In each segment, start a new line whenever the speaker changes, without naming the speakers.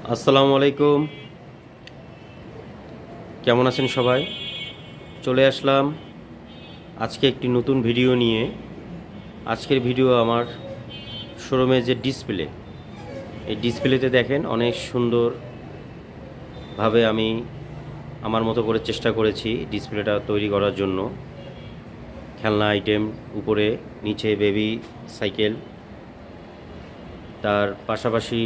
আসসালামু আলাইকুম। কেমন আছেন সবাই? চলে আসলাম আজকে একটি নতুন ভিডিও নিয়ে। আজকের ভিডিও আমার শোরুমের যে ডিসপ্লে, এই ডিসপ্লেতে দেখেন অনেক সুন্দরভাবে আমি আমার মতো করে চেষ্টা করেছি ডিসপ্লেটা তৈরি করার জন্য। খেলনা আইটেম উপরে, নিচে বেবি সাইকেল, তার পাশাপাশি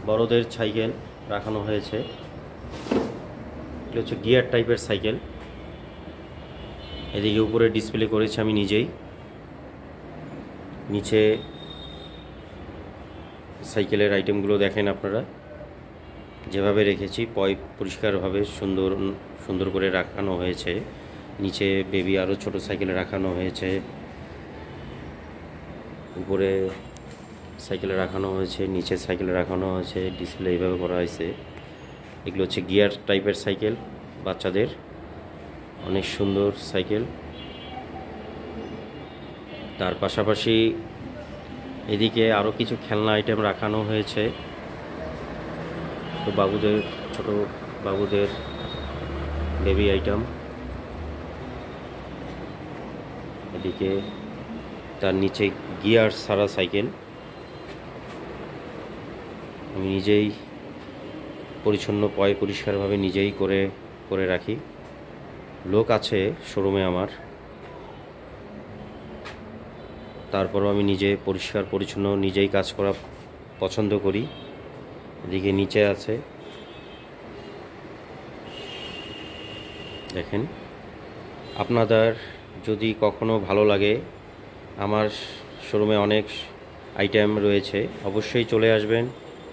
বড়দের সাইকেল রাখানো হয়েছে। এগুলো হচ্ছে গিয়ার টাইপের সাইকেল। এদিকে উপরে ডিসপ্লে করেছি আমি নিজেই। নিচে সাইকেলের আইটেমগুলো দেখেন আপনারা, যেভাবে রেখেছি পরিষ্কারভাবে সুন্দর করে রাখানো হয়েছে। নিচে বেবি আরও ছোট সাইকেল রাখানো হয়েছে, উপরে সাইকেলে রাখানো হয়েছে, নিচে সাইকেলে রাখানো হয়েছে। ডিসপ্লে এইভাবে করা হয়েছে। এগুলো হচ্ছে গিয়ার টাইপের সাইকেল, বাচ্চাদের অনেক সুন্দর সাইকেল। তার পাশাপাশি এদিকে আরও কিছু খেলনা আইটেম রাখানো হয়েছে, তো ছোট বাবুদের বেবি আইটেম। এদিকে তার নিচে গিয়ার ছাড়া সাইকেল। আমি নিজেই পরিষ্কারভাবে নিজেই করে রাখি। লোক আছে শোরুমে আমার, তারপরও আমি নিজে পরিষ্কার পরিচ্ছন্ন নিজেই কাজ করা পছন্দ করি। এদিকে নিচে আছে দেখেন। আপনাদের যদি কখনো ভালো লাগে, আমার শোরুমে অনেক আইটেম রয়েছে, অবশ্যই চলে আসবেন।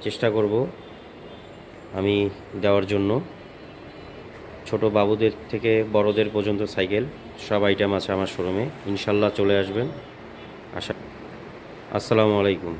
চেষ্টা করব আমি দেওয়ার জন্য। ছোট বাবুদের থেকে বড়দের পর্যন্ত সাইকেল সব আইটেম আছে আমার শোরুমে। ইনশাল্লাহ চলে আসবেন। আসসালামু আলাইকুম।